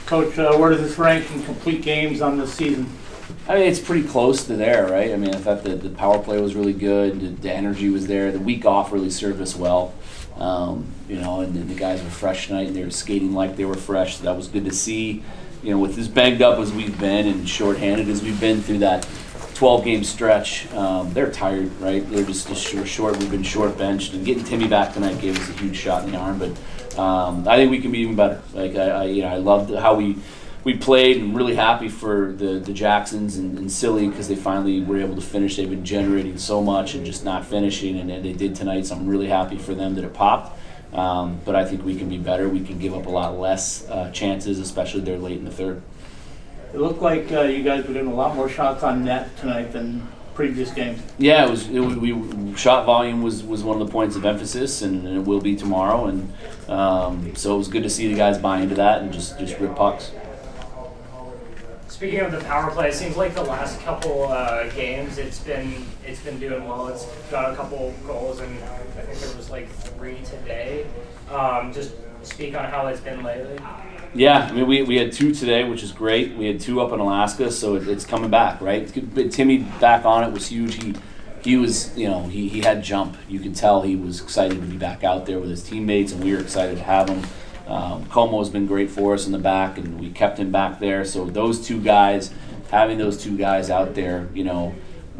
Coach, where does this rank in complete games on this season? I mean, it's pretty close to there, right? I mean, I thought the power play was really good. The energy was there. The week off really served us well. And the guys were fresh tonight, and they were skating like they were fresh. So that was good to see. With as banged up as we've been and shorthanded as we've been through that 12-game stretch, they're tired, right? They're just short. We've been short benched, and getting Timmy back tonight gave us a huge shot in the arm. But I think we can be even better. Like I loved how we played, and really happy for the Jacksons and Silly because they finally were able to finish. They've been generating so much and just not finishing, and they did tonight. So I'm really happy for them that it popped. But I think we can be better. We can give up a lot less chances, especially there late in the third. It looked like you guys were getting a lot more shots on net tonight than previous games. Yeah, we shot volume was one of the points of emphasis, and it will be tomorrow. And so it was good to see the guys buy into that and just rip pucks. Speaking of the power play, it seems like the last couple games it's been doing well. It's got a couple goals, and I think there was like 3 today. Just speak on how it's been lately. Yeah, I mean we had 2 today, which is great. We had 2 up in Alaska, so it's coming back, right? But Timmy back on it was huge. He was, he had jump. You could tell he was excited to be back out there with his teammates, and we were excited to have him. Como's been great for us in the back, and we kept him back there. So those 2 guys, having those 2 guys out there,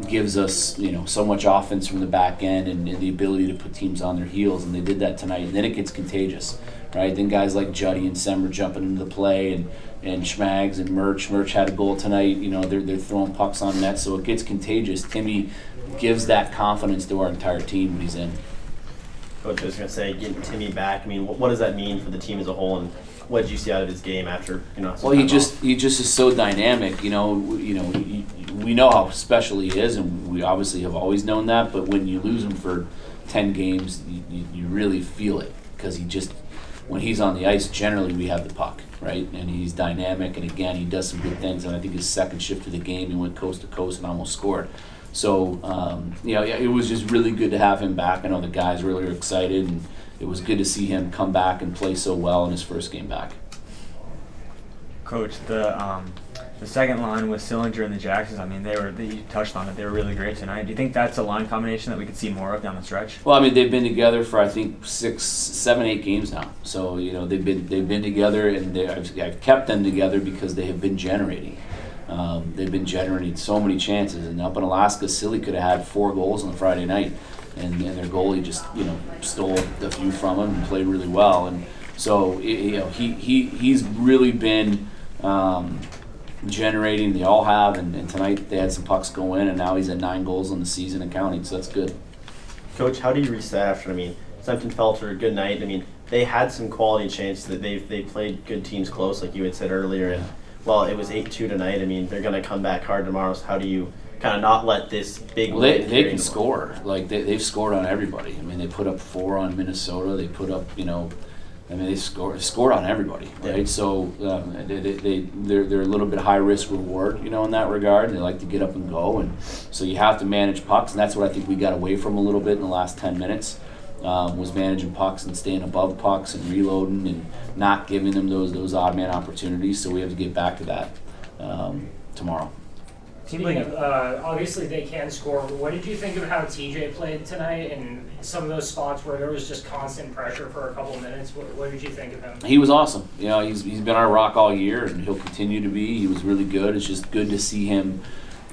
gives us, so much offense from the back end and the ability to put teams on their heels, and they did that tonight. And then it gets contagious, right? Then guys like Juddy and Sem are jumping into the play, and Schmags and Merch had a goal tonight. They're throwing pucks on net, so it gets contagious. Timmy gives that confidence to our entire team when he's in. Coach, I was going to say, getting Timmy back, I mean, what does that mean for the team as a whole, and what did you see out of his game after, Well, he just is so dynamic, we know how special he is, and we obviously have always known that, but when you lose him for 10 games, you really feel it, because when he's on the ice, generally we have the puck, right? And he's dynamic, and again, he does some good things, and I think his second shift of the game, he went coast to coast and almost scored. So, it was just really good to have him back. I know the guys really were excited, and it was good to see him come back and play so well in his first game back. Coach, the second line with Sillinger and the Jacksons, I mean, you touched on it, they were really great tonight. Do you think that's a line combination that we could see more of down the stretch? Well, I mean, they've been together for, I think, 6, 7, 8 games now. So, they've been together, and I've kept them together because they have been generating. They've been generating so many chances, and up in Alaska, Silly could have had 4 goals on Friday night, and their goalie just stole a few from him and played really well, and so he's really been generating. They all have, and tonight they had some pucks go in, and now he's at 9 goals on the season and counting, so that's good. Coach, how do you reset after? I mean, Sempton-Felter, good night. I mean, they had some quality chances. That they played good teams close, like you had said earlier, and well, it was 8-2 tonight. I mean, they're going to come back hard tomorrow. So how do you kind of not let this big? Well, they can score. Like they've scored on everybody. I mean, they put up 4 on Minnesota. They put up, they scored on everybody, right? Yeah. So they're a little bit high risk reward, in that regard. They like to get up and go, and so you have to manage pucks, and that's what I think we got away from a little bit in the last 10 minutes. Was managing pucks and staying above pucks and reloading and not giving them those odd man opportunities. So we have to get back to that tomorrow. Speaking of, obviously they can score. What did you think of how TJ played tonight and some of those spots where there was just constant pressure for a couple of minutes? What did you think of him? He was awesome. He's been our rock all year, and he'll continue to be. He was really good. It's just good to see him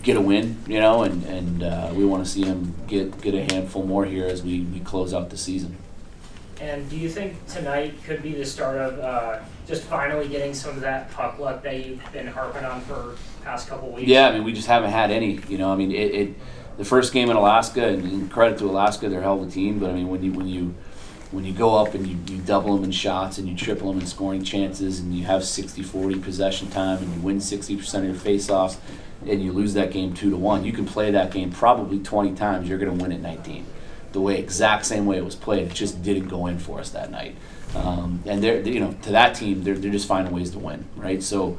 get a win, and we want to see him get a handful more here as we close out the season. And do you think tonight could be the start of just finally getting some of that puck luck that you've been harping on for the past couple weeks? Yeah, I mean, we just haven't had any. The first game in Alaska, and credit to Alaska, they're a hell of a team. But I mean, when you go up and you double them in shots and you triple them in scoring chances, and you have 60-40 possession time, and you win 60% of your faceoffs, and you lose that game 2-1, you can play that game probably 20 times. You're going to win it 19. The exact same way it was played. It just didn't go in for us that night. And they're to that team, they're just finding ways to win, right? So,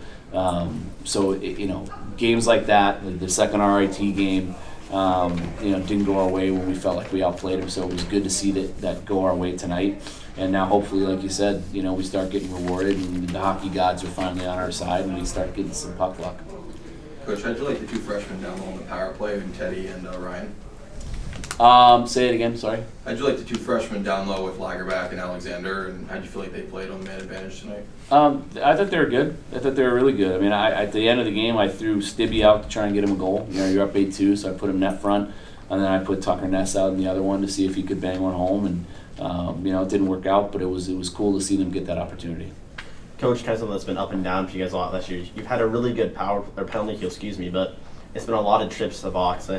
games like that, the second RIT game, didn't go our way when we felt like we outplayed them. So it was good to see that go our way tonight. And now hopefully, like you said, we start getting rewarded and the hockey gods are finally on our side and we start getting some puck luck. Coach, how'd you like the two freshmen down on the power play, and Teddy and Ryan? Say it again, sorry. How'd you like the two freshmen down low with Lagerback and Alexander, and how'd you feel like they played on the man advantage tonight? I thought they were good. I thought they were really good. I mean, at the end of the game, I threw Stibby out to try and get him a goal. You're up 8-2, so I put him net front, and then I put Tucker Ness out in the other one to see if he could bang one home. And it didn't work out, but it was cool to see them get that opportunity. Coach, kind of something that's been up and down for you guys a lot this year. You've had a really good penalty kill, but it's been a lot of trips to the box.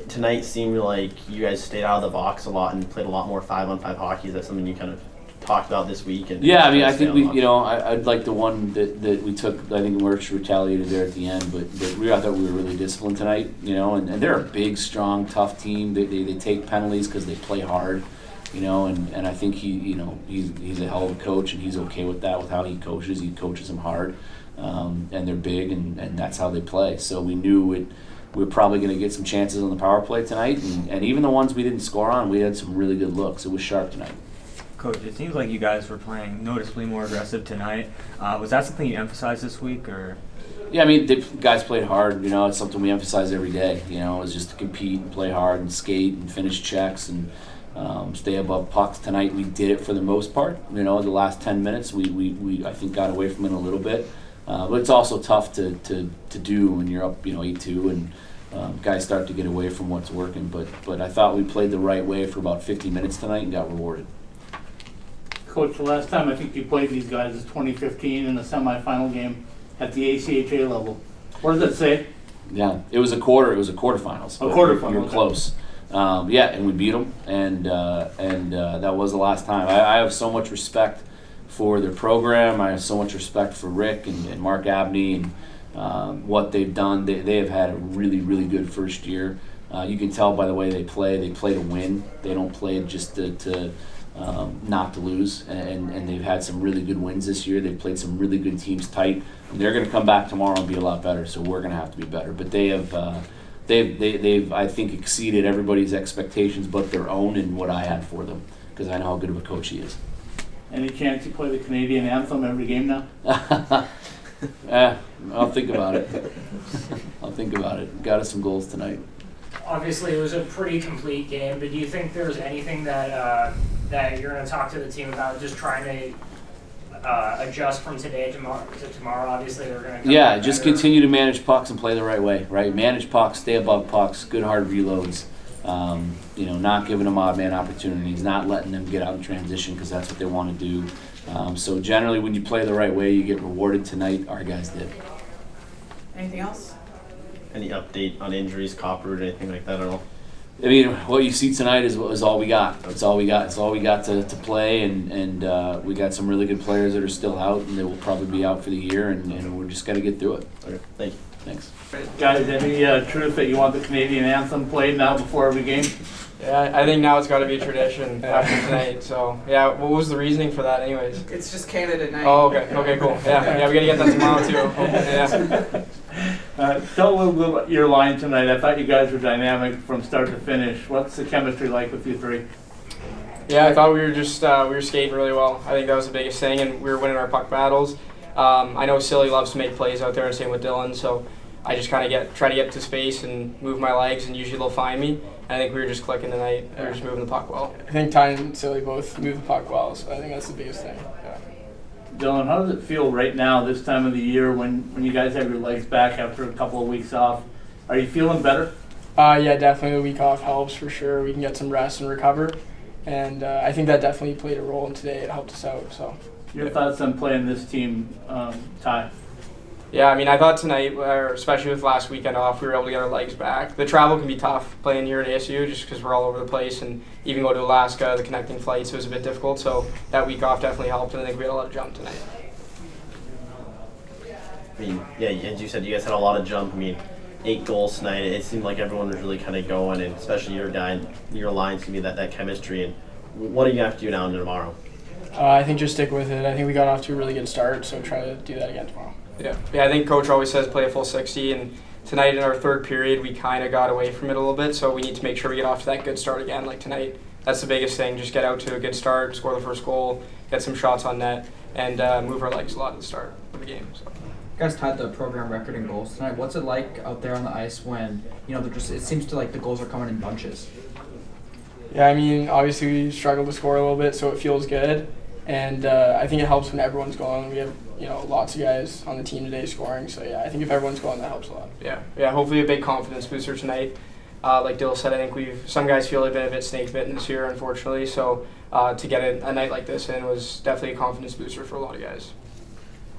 Tonight seemed like you guys stayed out of the box a lot and played a lot more 5-on-5 hockey. Is that something you kind of talked about this week? And yeah, I mean, I think I'd like the one that we took. I think Merch retaliated there at the end, but I thought we were really disciplined tonight. And they're a big, strong, tough team. They take penalties because they play hard. And I think he's a hell of a coach, and he's okay with that, with how he coaches. He coaches them hard, and they're big, and that's how they play. So we knew we were probably going to get some chances on the power play tonight, and even the ones we didn't score on, we had some really good looks. It was sharp tonight. Coach, it seems like you guys were playing noticeably more aggressive tonight. Was that something you emphasized this week, or? Yeah, I mean, the guys played hard. It's something we emphasize every day. It's just to compete and play hard and skate and finish checks and stay above pucks. Tonight we did it for the most part. The last 10 minutes we I think got away from it a little bit. But it's also tough to do when you're up 8-2 and guys start to get away from what's working. But I thought we played the right way for about 50 minutes tonight and got rewarded. Coach, the last time I think you played these guys is 2015 in the semifinal game at the ACHA level. What does that say? Yeah, it was a quarterfinals. A quarterfinal. We were close. And we beat them, and that was the last time. I have so much respect for their program. I have so much respect for Rick and Mark Abney and what they've done. They have had a really, really good first year. You can tell by the way they play. They play to win. They don't play just to not to lose. And they've had some really good wins this year. They've played some really good teams tight. They're going to come back tomorrow and be a lot better. So we're going to have to be better. But they have. They've I think exceeded everybody's expectations but their own and what I had for them, because I know how good of a coach he is. Any chance you play the Canadian anthem every game now? I'll think about it. Got us some goals tonight. Obviously, it was a pretty complete game, but do you think there was anything that you're going to talk to the team about, just trying to adjust from today to tomorrow? Obviously, they're going to just continue to manage pucks and play the right way, right? Manage pucks, stay above pucks, good hard reloads, not giving them odd man opportunities, not letting them get out in transition because that's what they want to do. So generally, when you play the right way, you get rewarded. Tonight, our guys did. Anything else? Any update on injuries, Copper, anything like that at all? I mean, what you see tonight is all we got. It's all we got. It's all we got to play, and we got some really good players that are still out, and they will probably be out for the year, and we're just got to get through it. Okay, thank you. Thanks. Guys, any truth that you want the Canadian anthem played now before every game? Yeah, I think now it's got to be a tradition after tonight. So, yeah, what was the reasoning for that anyways? It's just Canada night. Oh, okay. Okay, cool. Yeah, we got to get that tomorrow too. Yeah. Tell a little bit about your line tonight. I thought you guys were dynamic from start to finish. What's the chemistry like with you three? Yeah, I thought we were just we were skating really well. I think that was the biggest thing, and we were winning our puck battles. I know Silly loves to make plays out there, and same with Dylan. So I just kind of try to get to space and move my legs, and usually they'll find me. I think we were just clicking tonight. We were just moving the puck well. I think Ty and Silly both move the puck well, so I think that's the biggest thing. Yeah. Dylan, how does it feel right now, this time of the year, when you guys have your legs back after a couple of weeks off? Are you feeling better? Yeah, definitely. The week off helps for sure. We can get some rest and recover, and I think that definitely played a role in today. It helped us out. So. Your thoughts on playing this team, Ty? Yeah, I mean, I thought tonight, especially with last weekend off, we were able to get our legs back. The travel can be tough playing here at ASU just because we're all over the place, and even go to Alaska, the connecting flights, it was a bit difficult. So that week off definitely helped, and I think we had a lot of jump tonight. I mean, yeah, as you said, you guys had a lot of jump. I mean, 8 goals tonight. It seemed like everyone was really kind of going, and especially your line seemed to be that chemistry. And what are you going to have to do now and tomorrow? I think just stick with it. I think we got off to a really good start, so try to do that again tomorrow. Yeah, I think Coach always says play a full 60, and tonight in our third period we kind of got away from it a little bit, so we need to make sure we get off to that good start again like tonight. that's the biggest thing. Just get out to a good start, score the first goal, get some shots on net, and move our legs a lot at the start of the game. So. You guys tied the program record in goals tonight. What's it like out there on the ice when it seems to like the goals are coming in bunches? Yeah, I mean, obviously we struggle to score a little bit, so it feels good, and I think it helps when everyone's going. We have lots of guys on the team today scoring, so yeah, I think if everyone's going, that helps a lot. Yeah, hopefully a big confidence booster tonight. Like Dill said, I think some guys feel they've been a bit snake bitten this year, unfortunately. So to get a night like this in was definitely a confidence booster for a lot of guys.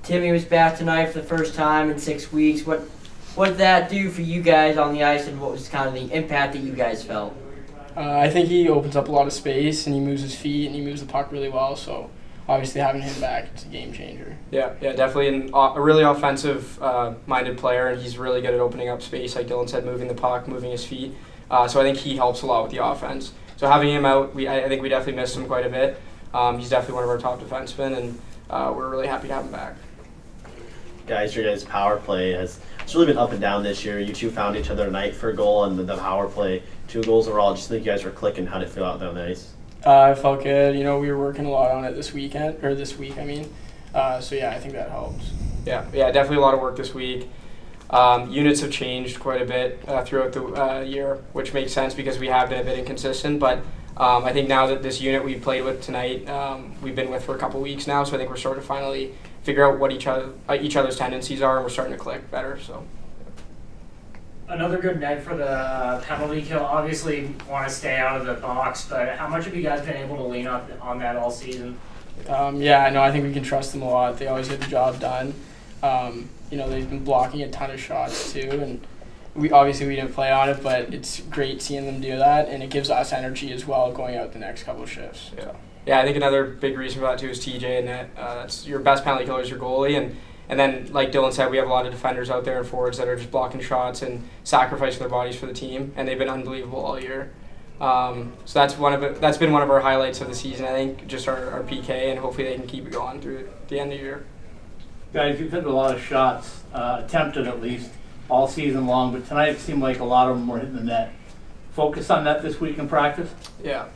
Timmy was back tonight for the first time in 6 weeks. What did that do for you guys on the ice, and what was kind of the impact that you guys felt? I think he opens up a lot of space, and he moves his feet, and he moves the puck really well. So obviously having him back, it's a game changer. Yeah, definitely a really offensive-minded player, and he's really good at opening up space, like Dylan said, moving the puck, moving his feet. So I think he helps a lot with the offense. So having him out, I think we definitely missed him quite a bit. He's definitely one of our top defensemen, and we're really happy to have him back. Guys, your guys' power play it's really been up and down this year. You two found each other tonight for a goal, and the power play, 2 goals overall. Just think you guys were clicking. How did it feel out there on the ice? I felt good. We were working a lot on it this week, I mean. So yeah, I think that helps. Yeah, definitely a lot of work this week. Units have changed quite a bit throughout the year, which makes sense because we have been a bit inconsistent. But I think now that this unit we played with tonight, we've been with for a couple weeks now, so I think we're starting to finally figure out what each other's tendencies are, and we're starting to click better. So. Another good night for the penalty kill. Obviously, want to stay out of the box, but how much have you guys been able to lean on that all season? I think we can trust them a lot. They always get the job done. They've been blocking a ton of shots too, and we didn't play on it, but it's great seeing them do that, and it gives us energy as well going out the next couple of shifts. Yeah, I think another big reason for that too is TJ and net. That's your best penalty killer is your goalie, and then like Dylan said, we have a lot of defenders out there and forwards that are just blocking shots and sacrificing their bodies for the team, and they've been unbelievable all year. So that's been one of our highlights of the season. I think just our PK, and hopefully they can keep it going through the end of the year. Guys, you've hit a lot of shots, attempted at least, all season long, but tonight it seemed like a lot of them were hitting the net. Focus on that this week in practice? Yeah.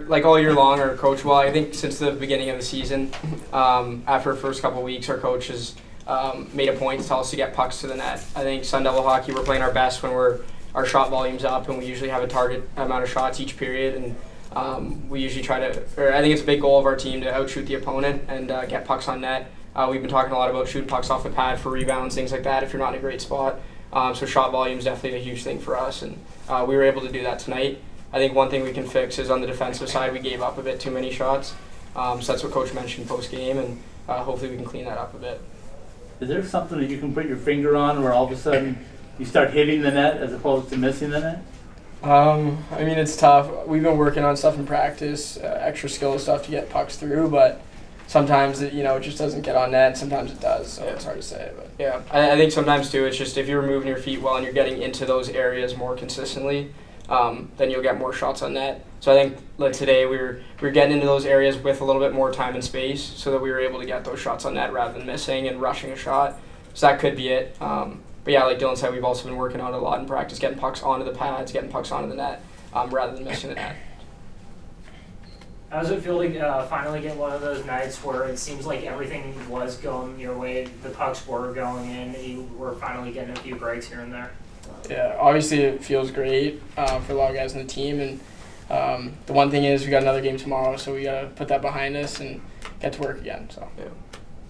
Like all year long, our coach, I think since the beginning of the season, after the first couple of weeks, our coach has made a point to tell us to get pucks to the net. I think Sun Devil hockey, we're playing our best when our shot volume's up, and we usually have a target amount of shots each period, and we usually I think it's a big goal of our team to outshoot the opponent and get pucks on net. We've been talking a lot about shooting pucks off the pad for rebounds, things like that, if you're not in a great spot. So shot volume is definitely a huge thing for us, and we were able to do that tonight. I think one thing we can fix is on the defensive side, we gave up a bit too many shots. So that's what Coach mentioned post-game, and hopefully we can clean that up a bit. Is there something that you can put your finger on where all of a sudden you start hitting the net as opposed to missing the net? It's tough. We've been working on stuff in practice, extra skill stuff to get pucks through, but sometimes it just doesn't get on net, sometimes it does, so it's hard to say. But yeah, I think sometimes too, it's just if you're moving your feet well and you're getting into those areas more consistently, then you'll get more shots on net. So I think like today we were getting into those areas with a little bit more time and space so that we were able to get those shots on net rather than missing and rushing a shot. So that could be it. But yeah, like Dylan said, we've also been working on it a lot in practice, getting pucks onto the pads, getting pucks onto the net, rather than missing the net. How does it feel to finally get one of those nights where it seems like everything was going your way, the pucks were going in, you were finally getting a few breaks here and there? Yeah, obviously it feels great for a lot of guys on the team, and the one thing is we got another game tomorrow, so we got to put that behind us and get to work again. So. Yeah.